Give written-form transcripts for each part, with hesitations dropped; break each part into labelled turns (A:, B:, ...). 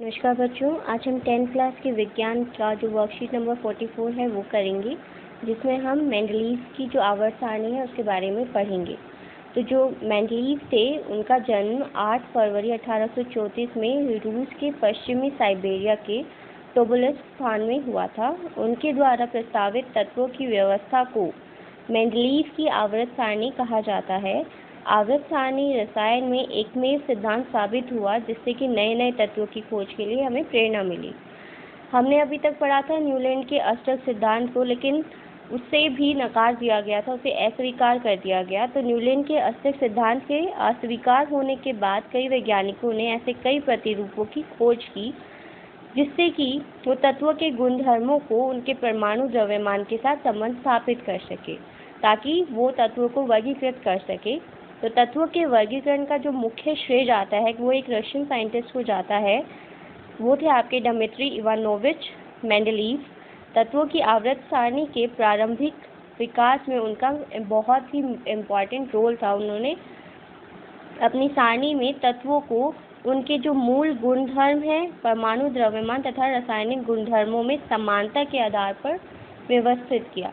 A: नमस्कार बच्चों, आज हम 10th क्लास के विज्ञान का जो वर्कशीट नंबर 44 है वो करेंगे, जिसमें हम मेंडलीव की जो आवर्त सारणी है उसके बारे में पढ़ेंगे। तो जो मेंडलीव थे उनका जन्म 8 फरवरी 1834 में रूस के पश्चिमी साइबेरिया के टोबोलिस्क स्थान में हुआ था। उनके द्वारा प्रस्तावित तत्वों की व्यवस्था को मेंडलीव की आवर्त सारणी कहा जाता है। आवर्त सारणी रसायन में एकमेव सिद्धांत साबित हुआ जिससे कि नए नए तत्वों की खोज के लिए हमें प्रेरणा मिली। हमने अभी तक पढ़ा था न्यूलैंड के अष्टक सिद्धांत को, लेकिन उससे भी नकार दिया गया था, उसे अस्वीकार कर दिया गया। तो न्यूलैंड के अष्टक सिद्धांत के अस्वीकार होने के बाद कई वैज्ञानिकों ने ऐसे कई प्रतिरूपों की खोज की जिससे कि वो तत्वों के गुणधर्मों को उनके परमाणु द्रव्यमान के साथ संबंध स्थापित कर सके, ताकि वो तत्वों को वर्गीकृत कर सके। तो तत्वों के वर्गीकरण का जो मुख्य श्रेय जाता है वो एक रशियन साइंटिस्ट को जाता है, वो थे आपके डिमित्री इवानोविच मेंडलीव। तत्वों की आवर्त सारणी के प्रारंभिक विकास में उनका बहुत ही इम्पॉर्टेंट रोल था। उन्होंने अपनी सारणी में तत्वों को उनके जो मूल गुणधर्म हैं, परमाणु द्रव्यमान तथा रासायनिक गुणधर्मों में समानता के आधार पर व्यवस्थित किया।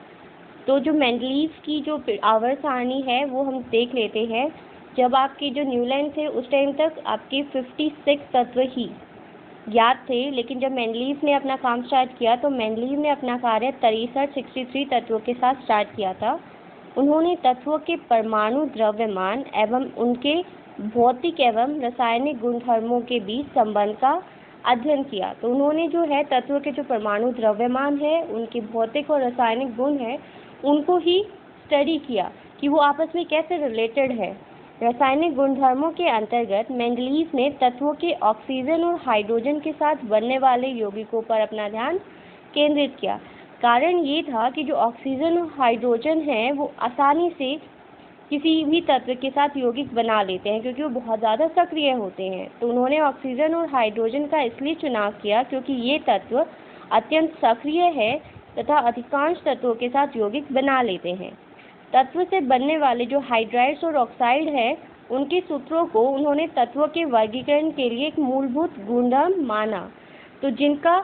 A: तो जो मेंडलीव की जो आवर्त सारणी है वो हम देख लेते हैं। जब आपके जो न्यूलैंड थे उस टाइम तक आपके 56 तत्व ही ज्ञात थे, लेकिन जब मेंडलीव ने अपना काम स्टार्ट किया तो मेंडलीव ने अपना कार्य 63 तत्वों के साथ स्टार्ट किया था। उन्होंने तत्वों के परमाणु द्रव्यमान एवं उनके भौतिक एवं रासायनिक गुणधर्मों के बीच संबंध का अध्ययन किया। तो उन्होंने जो है तत्वों के जो परमाणु द्रव्यमान है, उनके भौतिक और रासायनिक गुण है, उनको ही स्टडी किया कि वो आपस में कैसे रिलेटेड है। रासायनिक गुणधर्मों के अंतर्गत मेंडलीव ने तत्वों के ऑक्सीजन और हाइड्रोजन के साथ बनने वाले यौगिकों पर अपना ध्यान केंद्रित किया। कारण ये था कि जो ऑक्सीजन और हाइड्रोजन हैं वो आसानी से किसी भी तत्व के साथ यौगिक बना लेते हैं क्योंकि वो बहुत ज़्यादा सक्रिय होते हैं। तो उन्होंने ऑक्सीजन और हाइड्रोजन का इसलिए चुनाव किया क्योंकि ये तत्व अत्यंत सक्रिय है तथा अधिकांश तत्वों के साथ यौगिक बना लेते हैं। तत्व से बनने वाले जो हाइड्राइड्स और ऑक्साइड है, उनके सूत्रों को उन्होंने तत्वों के वर्गीकरण के लिए एक मूलभूत गुणधर्म माना। तो जिनका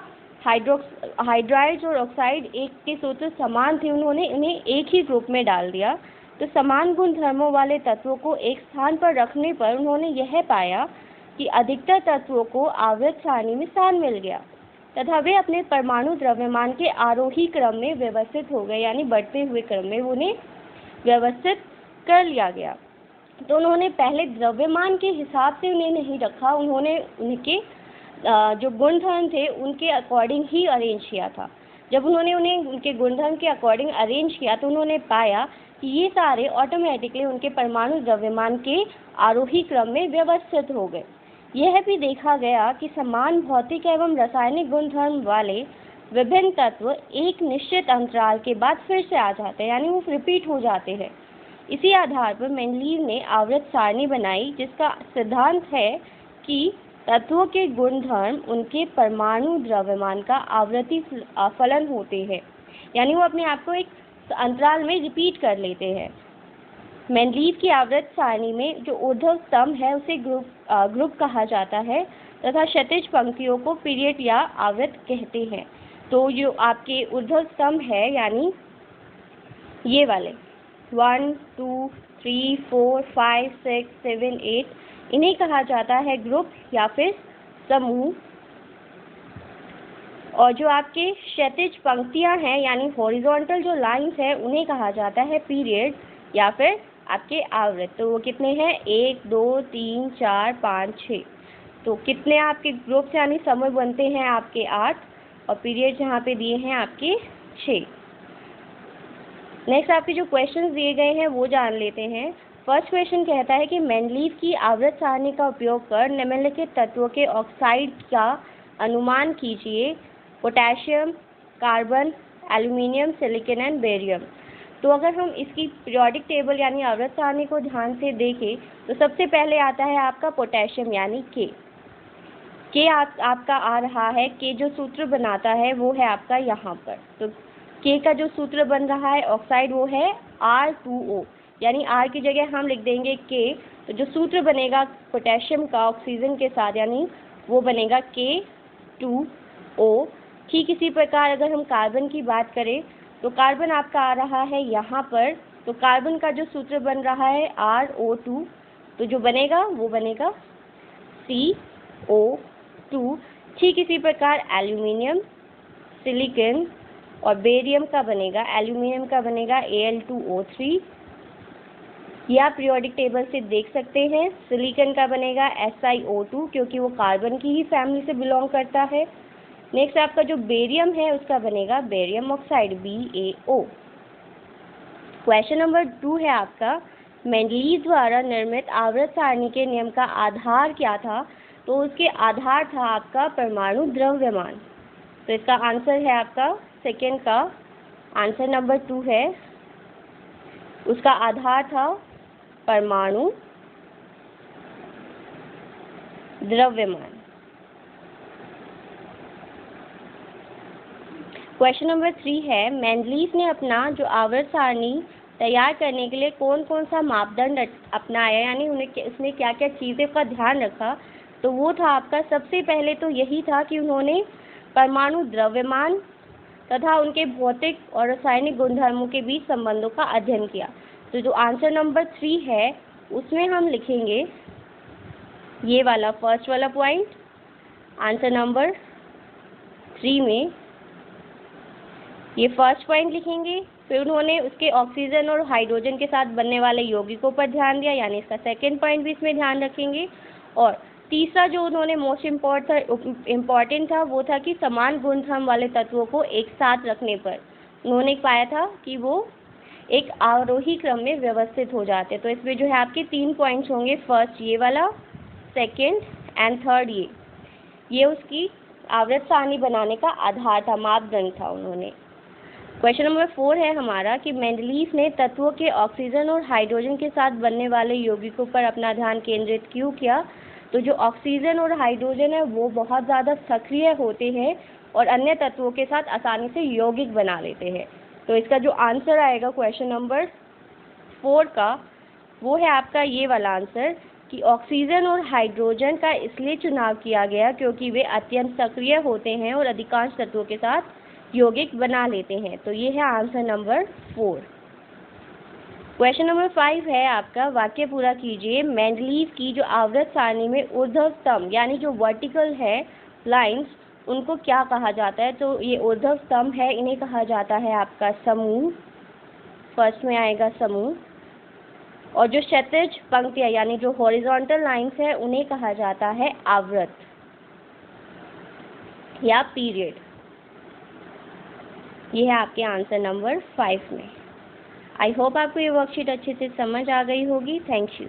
A: हाइड्राइड्स और ऑक्साइड एक के सूत्र समान थे, उन्होंने इन्हें एक ही ग्रुप में डाल दिया। तो समान गुणधर्मों वाले तत्वों को एक स्थान पर रखने पर उन्होंने यह पाया कि अधिकतर तत्वों को आवर्त सारणी में स्थान मिल गया तथा वे अपने परमाणु द्रव्यमान के आरोही क्रम में व्यवस्थित हो गए, यानी बढ़ते हुए क्रम में उन्हें व्यवस्थित कर लिया गया। तो उन्होंने पहले द्रव्यमान के हिसाब से उन्हें नहीं रखा, उन्होंने उनके जो गुणधर्म थे उनके अकॉर्डिंग ही अरेंज किया था। जब उन्होंने उन्हें उनके गुणधर्म के अकॉर्डिंग अरेंज किया तो उन्होंने पाया कि ये सारे ऑटोमेटिकली उनके परमाणु द्रव्यमान के आरोही क्रम में व्यवस्थित हो गए। यह भी देखा गया कि समान भौतिक एवं रासायनिक गुणधर्म वाले विभिन्न तत्व एक निश्चित अंतराल के बाद फिर से आ जाते हैं, यानी वो रिपीट हो जाते हैं। इसी आधार पर मेंडलीव ने आवर्त सारणी बनाई जिसका सिद्धांत है कि तत्वों के गुणधर्म उनके परमाणु द्रव्यमान का आवर्ती फलन होते हैं, यानी वो अपने आप को एक अंतराल में रिपीट कर लेते हैं। मेंडलीव की आवर्त सारणी में जो ऊर्ध्व स्तंभ है उसे ग्रुप कहा जाता है तथा क्षैतिज पंक्तियों को पीरियड या आवर्त कहते हैं। तो जो आपके ऊर्ध्व स्तंभ है, यानी ये वाले 1 2 3 4 5 6 7 8, इन्हें कहा जाता है ग्रुप या फिर समूह। और जो आपके क्षैतिज पंक्तियां हैं, यानी हॉरिजॉन्टल जो लाइंस है, उन्हें कहा जाता है पीरियड या फिर आपके आवर्त। तो वो कितने हैं? 1 2 3 4 5 6। तो कितने आपके ग्रुप्स यानी समूह बनते हैं? आपके 8, और पीरियड यहाँ पे दिए हैं आपके 6। नेक्स्ट आपके जो क्वेश्चंस दिए गए हैं वो जान लेते हैं। फर्स्ट क्वेश्चन कहता है कि मेंडलीव की आवर्त सारणी का उपयोग कर निम्नलिखित तत्वों के ऑक्साइड का अनुमान कीजिए: potassium, carbon, aluminium, silicon and barium. तो अगर हम इसकी पीरियोडिक टेबल यानी आवर्त सारणी को ध्यान से देखें तो सबसे पहले आता है आपका पोटेशियम यानी के आपका आ रहा है। के जो सूत्र बनाता है वो है आपका यहाँ पर। तो के का जो सूत्र बन रहा है ऑक्साइड वो है R2O, यानी R की जगह हम लिख देंगे के। तो जो सूत्र बनेगा पोटेशियम का ऑक्सीजन के साथ, यानी वो बनेगा K2O। ठीक इसी प्रकार अगर हम कार्बन की बात करें तो कार्बन आपका आ रहा है यहाँ पर, तो कार्बन का जो सूत्र बन रहा है RO2, तो जो बनेगा वो बनेगा CO2। ठीक इसी प्रकार एल्यूमिनियम, सिलिकॉन और बेरियम का बनेगा, एल्यूमिनियम का बनेगा Al2O3। ये आप पीरियोडिक टेबल से देख सकते हैं। सिलिकॉन का बनेगा SiO2 क्योंकि वो कार्बन की ही फैमिली से बिलोंग करता है। नेक्स्ट आपका जो बेरियम है उसका बनेगा barium oxide BaO। Question number 2 है आपका, मेंडलीव द्वारा निर्मित आवर्त सारणी के नियम का आधार क्या था? तो उसके आधार था आपका परमाणु द्रव्यमान। तो इसका आंसर है आपका सेकेंड का आंसर नंबर 2 है, उसका आधार था परमाणु द्रव्यमान। क्वेश्चन नंबर 3 है, मेंडलीव ने अपना जो आवर्त सारणी तैयार करने के लिए कौन कौन सा मापदंड अपनाया, यानी उसने क्या क्या चीज़ें का ध्यान रखा? तो वो था आपका सबसे पहले तो यही था कि उन्होंने परमाणु द्रव्यमान तथा उनके भौतिक और रासायनिक गुणधर्मों के बीच संबंधों का अध्ययन किया। तो जो आंसर नंबर 3 है उसमें हम लिखेंगे ये वाला फर्स्ट वाला पॉइंट, आंसर नंबर 3 में ये फर्स्ट पॉइंट लिखेंगे। फिर उन्होंने उसके ऑक्सीजन और हाइड्रोजन के साथ बनने वाले यौगिकों पर ध्यान दिया, यानी इसका सेकंड पॉइंट भी इसमें ध्यान रखेंगे। और तीसरा जो उन्होंने मोस्ट इम्पॉर्टेंट था वो था कि समान गुणधर्म वाले तत्वों को एक साथ रखने पर उन्होंने पाया था कि वो एक आरोही क्रम में व्यवस्थित हो जाते। तो इसमें जो है आपके 3 पॉइंट्स होंगे, फर्स्ट ये वाला, सेकेंड एंड थर्ड ये उसकी आवर्त सारणी बनाने का आधार था, मापदंड था उन्होंने। क्वेश्चन नंबर 4 है हमारा कि मेंडलीव ने तत्वों के ऑक्सीजन और हाइड्रोजन के साथ बनने वाले यौगिकों पर अपना ध्यान केंद्रित क्यों किया? तो जो ऑक्सीजन और हाइड्रोजन है वो बहुत ज़्यादा सक्रिय होते हैं और अन्य तत्वों के साथ आसानी से यौगिक बना लेते हैं। तो इसका जो आंसर आएगा क्वेश्चन नंबर 4 का वो है आपका ये वाला आंसर कि ऑक्सीजन और हाइड्रोजन का इसलिए चुनाव किया गया क्योंकि वे अत्यंत सक्रिय होते हैं और अधिकांश तत्वों के साथ यौगिक बना लेते हैं। तो ये है आंसर नंबर 4। क्वेश्चन नंबर 5 है आपका, वाक्य पूरा कीजिए। मेंडलीव की जो आवर्त सारणी में ऊर्ध्व स्तंभ यानी जो वर्टिकल है लाइंस, उनको क्या कहा जाता है? तो ये ऊर्ध्व स्तंभ है, इन्हें कहा जाता है आपका समूह, फर्स्ट में आएगा समूह। और जो क्षैतिज पंक्तियाँ यानी जो हॉरिजॉन्टल लाइंस है उन्हें कहा जाता है आवर्त या पीरियड। ये है आपके आंसर नंबर 5 में। आई होप आपको ये वर्कशीट अच्छे से समझ आ गई होगी। Thank you.